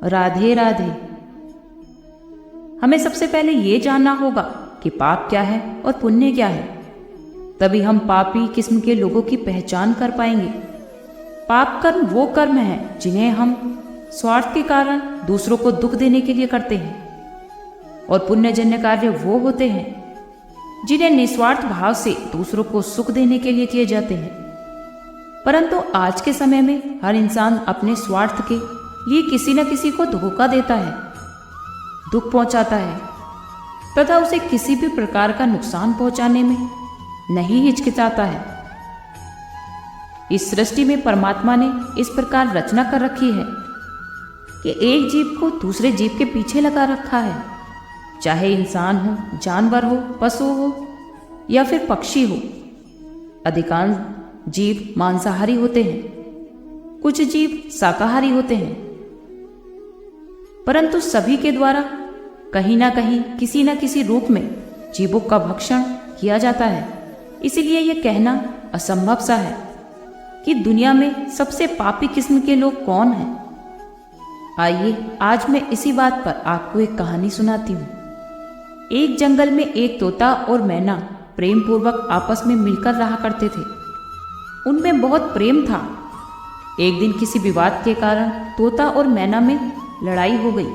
राधे राधे। हमें सबसे पहले ये जानना होगा कि पाप क्या है और पुण्य क्या है, तभी हम पापी किस्म के लोगों की पहचान कर पाएंगे। पाप कर्म वो कर्म है जिन्हें हम स्वार्थ के कारण दूसरों को दुख देने के लिए करते हैं, और पुण्यजन्य कार्य वो होते हैं जिन्हें निस्वार्थ भाव से दूसरों को सुख देने के लिए किए जाते हैं। परंतु आज के समय में हर इंसान अपने स्वार्थ के लिए किसी न किसी को धोखा देता है, दुख पहुंचाता है तथा उसे किसी भी प्रकार का नुकसान पहुंचाने में नहीं हिचकिचाता है। इस सृष्टि में परमात्मा ने इस प्रकार रचना कर रखी है कि एक जीव को दूसरे जीव के पीछे लगा रखा है, चाहे इंसान हो, जानवर हो, पशु हो या फिर पक्षी हो। अधिकांश जीव मांसाहारी होते हैं, कुछ जीव शाकाहारी होते हैं, परंतु सभी के द्वारा कहीं ना कहीं किसी न किसी रूप में जीवों का भक्षण किया जाता है। इसीलिए यह कहना असंभव सा है कि दुनिया में सबसे पापी किस्म के लोग कौन हैं। आइए आज मैं इसी बात पर आपको एक कहानी सुनाती हूँ। एक जंगल में एक तोता और मैना प्रेम पूर्वक आपस में मिलकर रहा करते थे। उनमें बहुत प्रेम था। एक दिन किसी विवाद के कारण तोता और मैना में लड़ाई हो गई।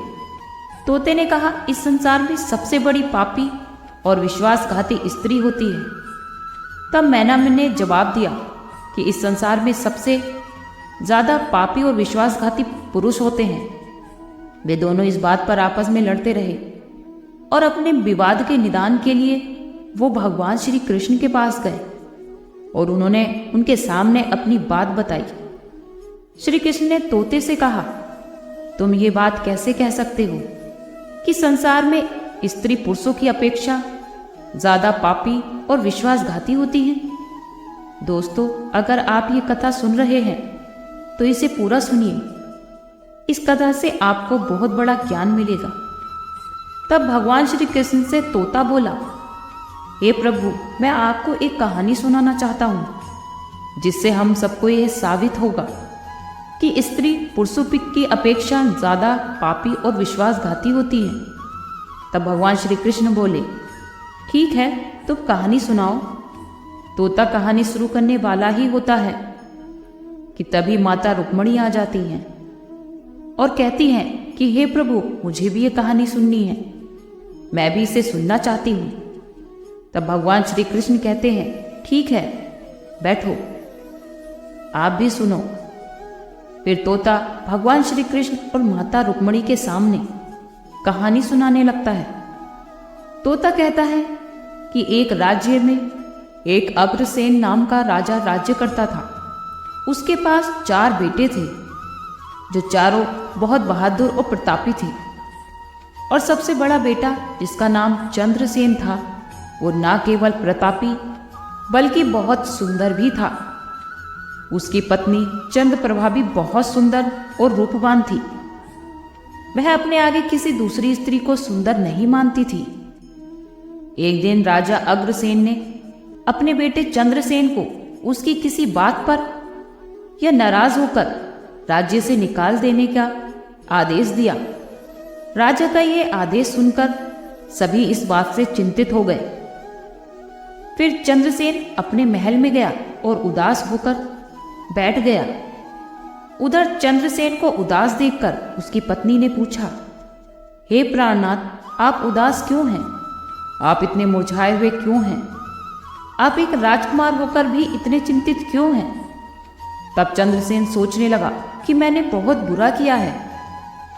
तोते ने कहा, इस संसार में सबसे बड़ी पापी और विश्वासघाती स्त्री होती है। तब मैना ने जवाब दिया कि इस संसार में सबसे ज्यादा पापी और विश्वासघाती पुरुष होते हैं। वे दोनों इस बात पर आपस में लड़ते रहे और अपने विवाद के निदान के लिए वो भगवान श्री कृष्ण के पास गए और उन्होंने उनके सामने अपनी बात बताई। श्री कृष्ण ने तोते से कहा, तुम ये बात कैसे कह सकते हो कि संसार में स्त्री पुरुषों की अपेक्षा ज्यादा पापी और विश्वासघाती होती हैं। दोस्तों, अगर आप ये कथा सुन रहे हैं तो इसे पूरा सुनिए। इस कथा से आपको बहुत बड़ा ज्ञान मिलेगा। तब भगवान श्री कृष्ण से तोता बोला, हे प्रभु, मैं आपको एक कहानी सुनाना चाहता हूँ जिससे हम सबको यह साबित होगा कि स्त्री पुरुषों की अपेक्षा ज्यादा पापी और विश्वासघाती होती है। तब भगवान श्री कृष्ण बोले, ठीक है, तुम कहानी सुनाओ। तोता कहानी शुरू करने वाला ही होता है कि तभी माता रुक्मिणी आ जाती हैं और कहती हैं कि हे प्रभु, मुझे भी ये कहानी सुननी है, मैं भी इसे सुनना चाहती हूँ। तब भगवान श्री कृष्ण कहते हैं, ठीक है, बैठो, आप भी सुनो। फिर तोता भगवान श्री कृष्ण और माता रुक्मिणी के सामने कहानी सुनाने लगता है। तोता कहता है कि एक राज्य में एक अग्रसेन नाम का राजा राज्य करता था। उसके पास 4 बेटे थे जो चारों बहुत बहादुर और प्रतापी थे। और सबसे बड़ा बेटा, जिसका नाम चंद्रसेन था, वो ना केवल प्रतापी बल्कि बहुत सुंदर भी था। उसकी पत्नी चंद्रप्रभा भी बहुत सुंदर और रूपवान थी। वह अपने आगे किसी दूसरी स्त्री को सुंदर नहीं मानती थी। एक दिन राजा अग्रसेन ने अपने बेटे चंद्रसेन को उसकी किसी बात पर या नाराज होकर राज्य से निकाल देने का आदेश दिया। राजा का यह आदेश सुनकर सभी इस बात से चिंतित हो गए। फिर चंद्रसेन अपने महल में गया और उदास होकर बैठ गया। उधर चंद्रसेन को उदास देखकर उसकी पत्नी ने पूछा, हे प्राणनाथ, आप उदास क्यों हैं? आप इतने मुरझाए हुए क्यों हैं? आप एक राजकुमार होकर भी इतने चिंतित क्यों हैं? तब चंद्रसेन सोचने लगा कि मैंने बहुत बुरा किया है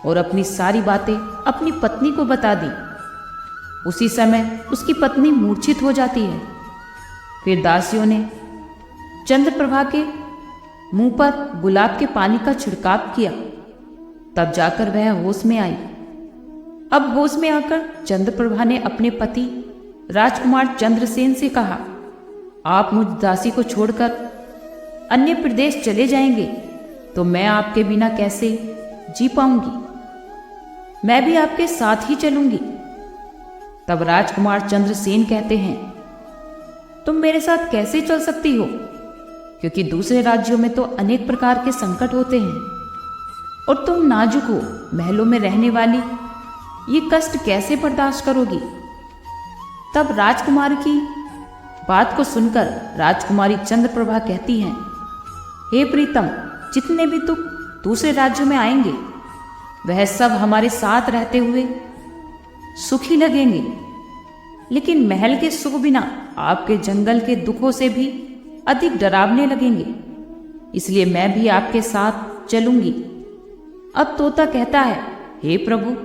और अपनी सारी बातें अपनी पत्नी को बता दी। उसी समय उसकी पत्नी मूर्छित हो जाती है। फिर दासियों ने चंद्रप्रभा के मुंह पर गुलाब के पानी का छिड़काव किया। तब जाकर वह होश में आई। अब होश में आकर चंद्रप्रभा ने अपने पति राजकुमार चंद्रसेन से कहा, आप मुझ दासी को छोड़कर अन्य प्रदेश चले जाएंगे तो मैं आपके बिना कैसे जी पाऊंगी? मैं भी आपके साथ ही चलूंगी। तब राजकुमार चंद्रसेन कहते हैं, तुम मेरे साथ कैसे चल सकती हो, क्योंकि दूसरे राज्यों में तो अनेक प्रकार के संकट होते हैं। और तुम नाजुक हो, महलों में रहने वाली, ये कष्ट कैसे बर्दाश्त करोगी? तब राजकुमार की बात को सुनकर राजकुमारी चंद्रप्रभा कहती हैं, हे प्रीतम, जितने भी तुम दूसरे राज्यों में आएंगे वह सब हमारे साथ रहते हुए सुखी लगेंगे, लेकिन महल के सुख बिना आपके जंगल के दुखों से भी अधिक डरावने लगेंगे, इसलिए मैं भी आपके साथ चलूंगी। अब तोता कहता है, हे प्रभु,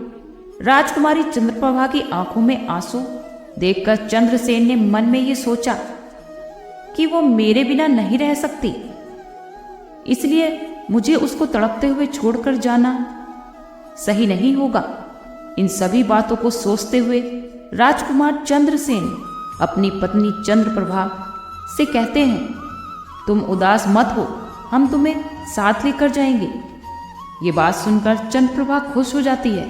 राजकुमारी चंद्रप्रभा की आंखों में आंसू देखकर चंद्रसेन ने मन में ये सोचा कि वो मेरे बिना नहीं रह सकती, इसलिए मुझे उसको तड़पते हुए छोड़कर जाना सही नहीं होगा। इन सभी बातों को सोचते हुए राजकुमार चंद्रसेन अपनी पत्नी चंद्रप्रभा से कहते हैं, तुम उदास मत हो, हम तुम्हें साथ लेकर जाएंगे। ये बात सुनकर चंद्रप्रभा खुश हो जाती है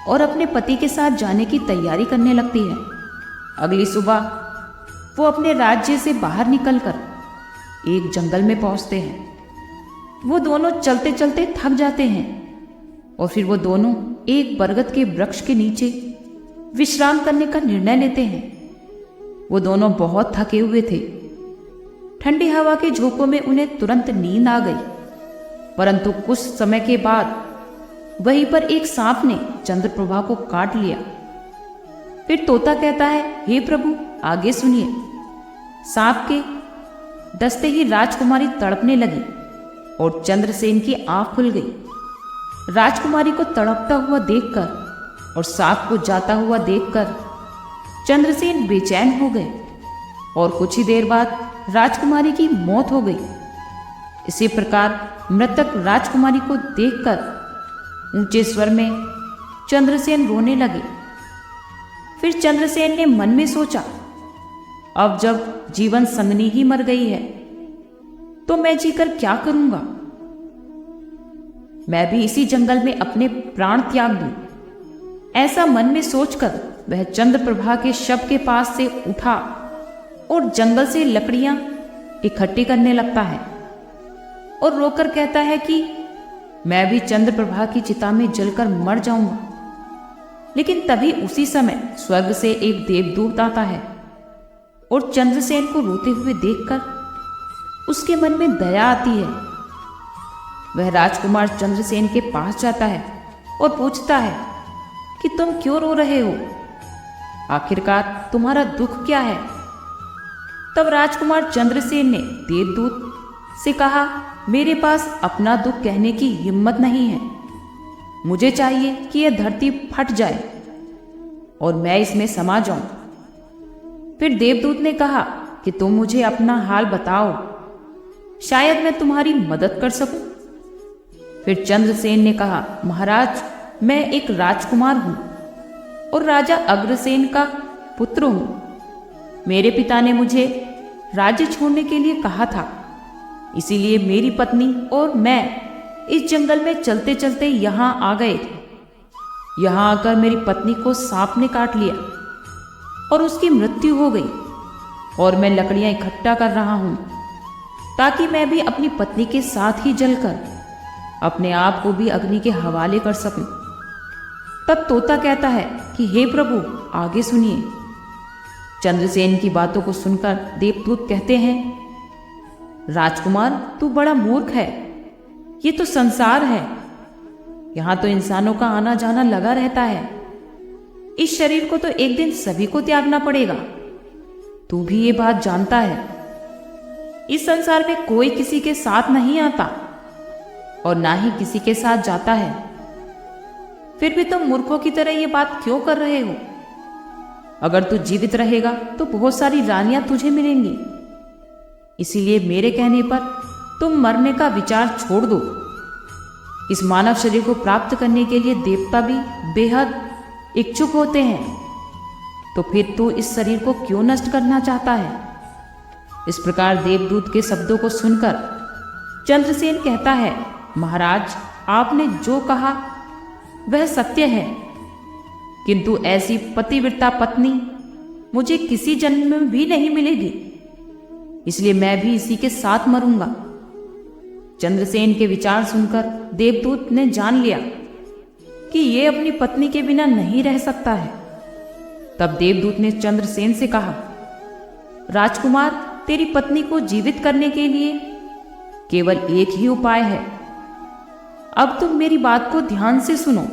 और अपने पति के साथ जाने की तैयारी करने लगती है। अगली सुबह वो अपने राज्य से बाहर निकलकर एक जंगल में पहुंचते हैं। वो दोनों चलते चलते थक जाते हैं और फिर वो दोनों एक बरगद के वृक्ष के नीचे विश्राम करने का निर्णय लेते हैं। वो दोनों बहुत थके हुए थे। ठंडी हवा के झोंकों में उन्हें तुरंत नींद आ गई, परंतु कुछ समय के बाद वहीं पर एक सांप ने चंद्रप्रभा को काट लिया। फिर तोता कहता है, हे प्रभु, आगे सुनिए। सांप के डसते ही राजकुमारी तड़पने लगी और चंद्रसेन की आंख खुल गई। राजकुमारी को तड़पता हुआ देखकर और सांप को जाता हुआ देखकर चंद्रसेन बेचैन हो गए और कुछ ही देर बाद राजकुमारी की मौत हो गई। इसी प्रकार मृतक राजकुमारी को देखकर ऊंचे स्वर में चंद्रसेन रोने लगे। फिर चंद्रसेन ने मन में सोचा, अब जब जीवन संगनी ही मर गई है तो मैं जीकर क्या करूंगा? मैं भी इसी जंगल में अपने प्राण त्याग दूं। ऐसा मन में सोचकर वह चंद्रप्रभा के शव के पास से उठा और जंगल से लकड़ियां इकट्ठी करने लगता है और रोकर कहता है कि मैं भी चंद्रप्रभा की चिता में जलकर मर जाऊंगा। लेकिन तभी उसी समय स्वर्ग से एक देवदूत आता है और चंद्रसेन को रोते हुए देखकर उसके मन में दया आती है। वह राजकुमार चंद्रसेन के पास जाता है और पूछता है कि तुम क्यों रो रहे हो? आखिरकार तुम्हारा दुख क्या है? तब राजकुमार चंद्रसेन ने देवदूत से कहा, मेरे पास अपना दुख कहने की हिम्मत नहीं है। मुझे चाहिए कि यह धरती फट जाए और मैं इसमें समा जाऊं। फिर देवदूत ने कहा कि तुम मुझे अपना हाल बताओ, शायद मैं तुम्हारी मदद कर सकूं। फिर चंद्रसेन ने कहा, महाराज, मैं एक राजकुमार हूं और राजा अग्रसेन का पुत्र हूं। मेरे पिता ने मुझे राज्य छोड़ने के लिए कहा था, इसीलिए मेरी पत्नी और मैं इस जंगल में चलते चलते यहाँ आ गए थे। यहाँ आकर मेरी पत्नी को सांप ने काट लिया और उसकी मृत्यु हो गई और मैं लकड़ियां इकट्ठा कर रहा हूँ ताकि मैं भी अपनी पत्नी के साथ ही जलकर अपने आप को भी अग्नि के हवाले कर सकूं। तब तोता कहता है कि हे प्रभु, आगे सुनिए। चंद्रसेन की बातों को सुनकर देवदूत कहते हैं, राजकुमार, तू बड़ा मूर्ख है। ये तो संसार है, यहां तो इंसानों का आना जाना लगा रहता है। इस शरीर को तो एक दिन सभी को त्यागना पड़ेगा। तू भी ये बात जानता है। इस संसार में कोई किसी के साथ नहीं आता और ना ही किसी के साथ जाता है। फिर भी तुम मूर्खों की तरह ये बात क्यों कर रहे हो? अगर तू जीवित रहेगा तो बहुत सारी रानियां तुझे मिलेंगी, इसीलिए मेरे कहने पर तुम मरने का विचार छोड़ दो। इस मानव शरीर को प्राप्त करने के लिए देवता भी बेहद इच्छुक होते हैं, तो फिर तू इस शरीर को क्यों नष्ट करना चाहता है? इस प्रकार देवदूत के शब्दों को सुनकर चंद्रसेन कहता है, महाराज, आपने जो कहा वह सत्य है, किंतु ऐसी पतिव्रता पत्नी मुझे किसी जन्म में भी नहीं मिलेगी, इसलिए मैं भी इसी के साथ मरूंगा। चंद्रसेन के विचार सुनकर देवदूत ने जान लिया कि ये अपनी पत्नी के बिना नहीं रह सकता है। तब देवदूत ने चंद्रसेन से कहा, राजकुमार, तेरी पत्नी को जीवित करने के लिए केवल एक ही उपाय है। अब तुम मेरी बात को ध्यान से सुनो।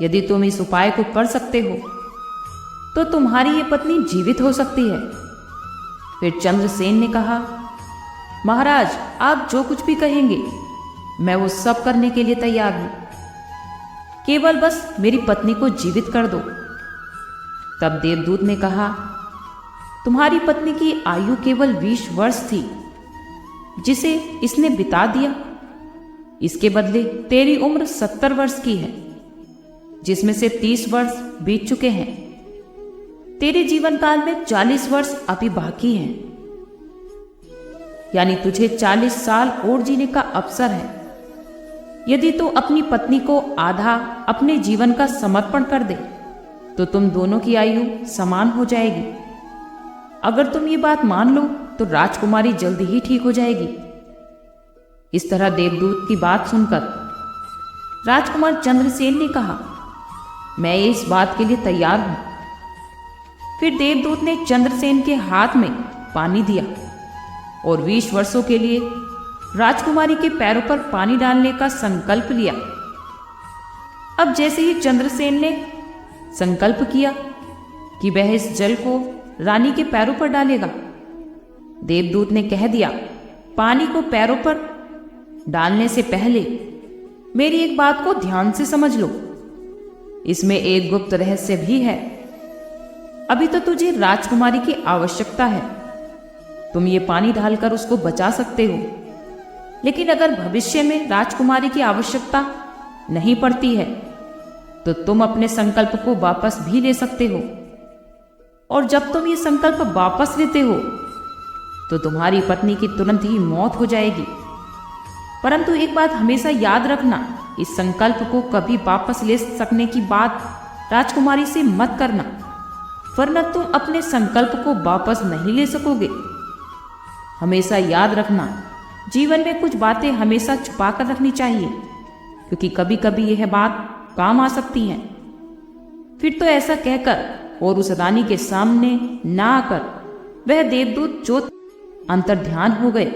यदि तुम इस उपाय को कर सकते हो तो तुम्हारी ये पत्नी जीवित हो सकती है। फिर चंद्रसेन ने कहा, महाराज, आप जो कुछ भी कहेंगे मैं वो सब करने के लिए तैयार हूं। केवल बस मेरी पत्नी को जीवित कर दो। तब देवदूत ने कहा, तुम्हारी पत्नी की आयु केवल 20 वर्ष थी, जिसे इसने बिता दिया। इसके बदले तेरी उम्र 70 वर्ष की है, जिसमें से 30 वर्ष बीत चुके हैं। तेरे जीवन काल में 40 वर्ष अभी बाकी हैं, यानी तुझे 40 साल और जीने का अवसर है। यदि तू अपनी पत्नी को आधा अपने जीवन का समर्पण कर दे तो तुम दोनों की आयु समान हो जाएगी। अगर तुम ये बात मान लो तो राजकुमारी जल्दी ही ठीक हो जाएगी। इस तरह देवदूत की बात सुनकर राजकुमार चंद्रसेन ने कहा, मैं इस बात के लिए तैयार हूं। फिर देवदूत ने चंद्रसेन के हाथ में पानी दिया और 20 वर्षों के लिए राजकुमारी के पैरों पर पानी डालने का संकल्प लिया। अब जैसे ही चंद्रसेन ने संकल्प किया कि वह इस जल को रानी के पैरों पर डालेगा, देवदूत ने कह दिया, पानी को पैरों पर डालने से पहले मेरी एक बात को ध्यान से समझ लो। इसमें एक गुप्त रहस्य भी है। अभी तो तुझे राजकुमारी की आवश्यकता है। तुम ये पानी डालकर उसको बचा सकते हो, लेकिन अगर भविष्य में राजकुमारी की आवश्यकता नहीं पड़ती है तो तुम अपने संकल्प को वापस भी ले सकते हो। और जब तुम ये संकल्प वापस लेते हो तो तुम्हारी पत्नी की तुरंत ही मौत हो जाएगी। परंतु एक बात हमेशा याद रखना, इस संकल्प को कभी वापस ले सकने की बात राजकुमारी से मत करना, वरना तुम अपने संकल्प को वापस नहीं ले सकोगे। हमेशा याद रखना, जीवन में कुछ बातें हमेशा छुपा कर रखनी चाहिए, क्योंकि कभी कभी यह बात काम आ सकती है। फिर तो ऐसा कहकर और उस रानी के सामने ना आकर वह देवदूत जो अंतर्ध्यान हो गए।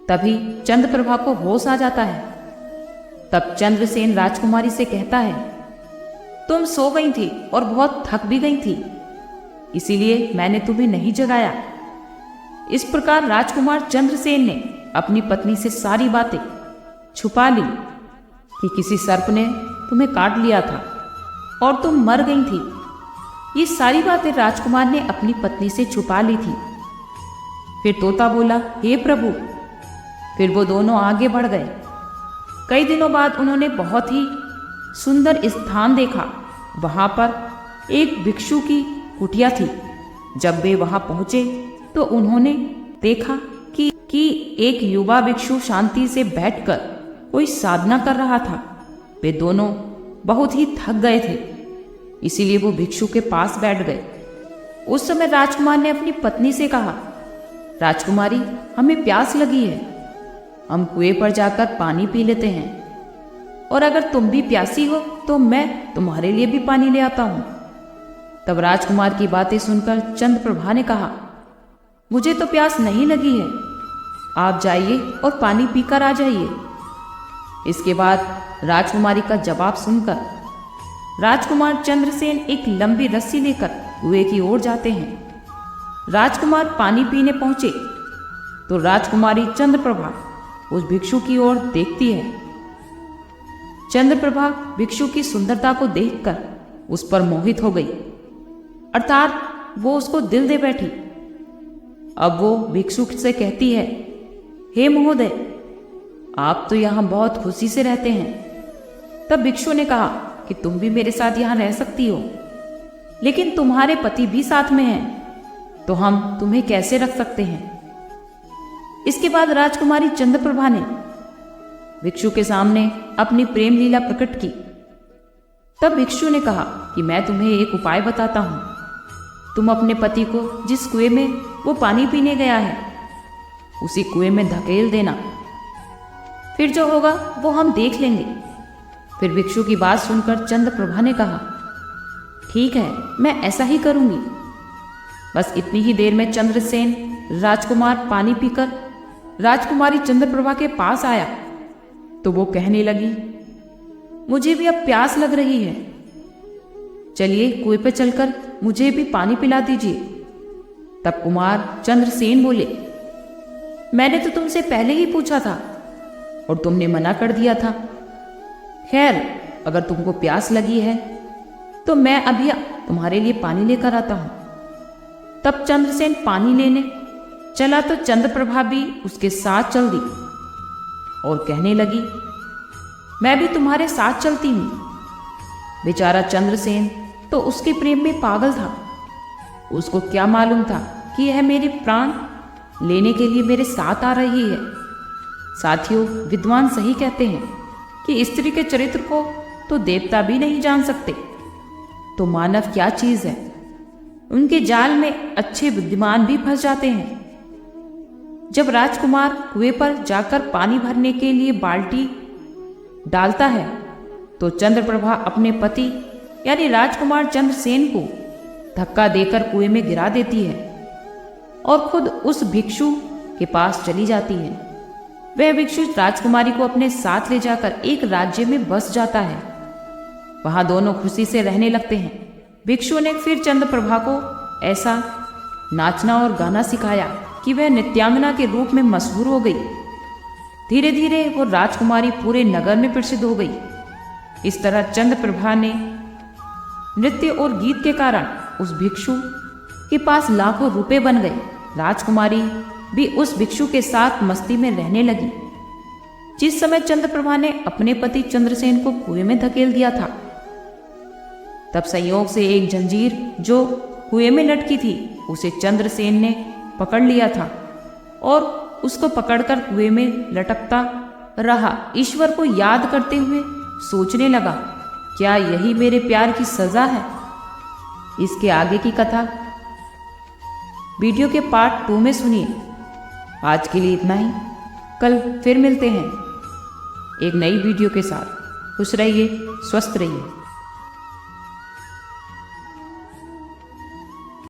तभी चंद्रप्रभा को होश आ जाता है। तब चंद्रसेन राजकुमारी से कहता है, तुम सो गई थी और बहुत थक भी गई थी, इसीलिए मैंने तुम्हें नहीं जगाया। इस प्रकार राजकुमार चंद्रसेन ने अपनी पत्नी से सारी बातें छुपा ली कि किसी सर्प ने तुम्हें काट लिया था और तुम मर गई थी। ये सारी बातें राजकुमार ने अपनी पत्नी से छुपा ली थी। फिर तोता बोला, हे प्रभु। फिर वो दोनों आगे बढ़ गए। कई दिनों बाद उन्होंने बहुत ही सुंदर स्थान देखा। वहां पर एक भिक्षु की कुटिया थी। जब वे वहां पहुंचे तो उन्होंने देखा कि एक युवा भिक्षु शांति से बैठकर कोई साधना कर रहा था। वे दोनों बहुत ही थक गए थे, इसीलिए वो भिक्षु के पास बैठ गए। उस समय राजकुमार ने अपनी पत्नी से कहा, राजकुमारी, हमें प्यास लगी है, हम कुएं पर जाकर पानी पी लेते हैं, और अगर तुम भी प्यासी हो तो मैं तुम्हारे लिए भी पानी ले आता हूं। तब राजकुमार की बातें सुनकर चंद्रप्रभा ने कहा, मुझे तो प्यास नहीं लगी है, आप जाइए और पानी पीकर आ जाइए। इसके बाद राजकुमारी का जवाब सुनकर राजकुमार चंद्रसेन एक लंबी रस्सी लेकर कुएं की ओर जाते हैं। राजकुमार पानी पीने पहुंचे तो राजकुमारी चंद्रप्रभा उस भिक्षु की ओर देखती है। चंद्रप्रभा भिक्षु की सुंदरता को देखकर उस पर मोहित हो गई, अर्थात वो उसको दिल दे बैठी। अब वो भिक्षु से कहती है, हे महोदय, आप तो यहाँ बहुत खुशी से रहते हैं। तब भिक्षु ने कहा कि तुम भी मेरे साथ यहाँ रह सकती हो, लेकिन तुम्हारे पति भी साथ में हैं, तो हम तुम्हें कैसे रख सकते हैं। इसके बाद राजकुमारी चंद्रप्रभा ने भिक्षु के सामने अपनी प्रेम लीला प्रकट की। तब भिक्षु ने कहा कि मैं तुम्हें एक उपाय बताता हूं। तुम अपने पति को जिस कुएं में वो पानी पीने गया है उसी कुएं में धकेल देना। फिर जो होगा वो हम देख लेंगे। फिर भिक्षु की बात सुनकर चंद्रप्रभा ने कहा, ठीक है, मैं ऐसा ही करूंगी। बस इतनी ही देर में चंद्रसेन राजकुमार पानी पीकर राजकुमारी चंद्रप्रभा के पास आया तो वो कहने लगी, मुझे भी अब प्यास लग रही है, चलिए कुएं पे चलकर मुझे भी पानी पिला दीजिए। तब कुमार चंद्रसेन बोले, मैंने तो तुमसे पहले ही पूछा था और तुमने मना कर दिया था। खैर, अगर तुमको प्यास लगी है तो मैं अभी तुम्हारे लिए पानी लेकर आता हूं। तब चंद्रसेन पानी लेने चला तो चंद्रप्रभा भी उसके साथ चल दी और कहने लगी, मैं भी तुम्हारे साथ चलती हूं। बेचारा चंद्रसेन तो उसके प्रेम में पागल था। उसको क्या मालूम था कि यह मेरे प्राण लेने के लिए मेरे साथ आ रही है। साथियों, विद्वान सही कहते हैं कि स्त्री के चरित्र को तो देवता भी नहीं जान सकते, तो मानव क्या चीज है। उनके जाल में अच्छे बुद्धिमान भी फंस जाते हैं। जब राजकुमार कुएं पर जाकर पानी भरने के लिए बाल्टी डालता है तो चंद्रप्रभा अपने पति यानी राजकुमार चंद्रसेन को धक्का देकर कुएं में गिरा देती है और खुद उस भिक्षु के पास चली जाती है। वह भिक्षु राजकुमारी को अपने साथ ले जाकर एक राज्य में बस जाता है। वहां दोनों खुशी से रहने लगते हैं। भिक्षु ने फिर चंद्रप्रभा को ऐसा नाचना और गाना सिखाया कि वह नृत्यांगना के रूप में मशहूर हो गई। धीरे धीरे वो राजकुमारी पूरे नगर में प्रसिद्ध हो गई। इस तरह चंद्रप्रभा ने नृत्य और गीत के कारण उस भिक्षु के पास लाखों रुपए बन गए। राजकुमारी भी उस भिक्षु के साथ मस्ती में रहने लगी। जिस समय चंद्रप्रभा ने अपने पति चंद्रसेन को कुएं में धकेल दिया था, तब संयोग से एक जंजीर जो कुएं में लटकी थी उसे चंद्रसेन ने पकड़ लिया था और उसको पकड़कर कुएं में लटकता रहा। ईश्वर को याद करते हुए सोचने लगा, क्या यही मेरे प्यार की सजा है। इसके आगे की कथा वीडियो के पार्ट 2 में सुनिए। आज के लिए इतना ही। कल फिर मिलते हैं एक नई वीडियो के साथ। खुश रहिए, स्वस्थ रहिए।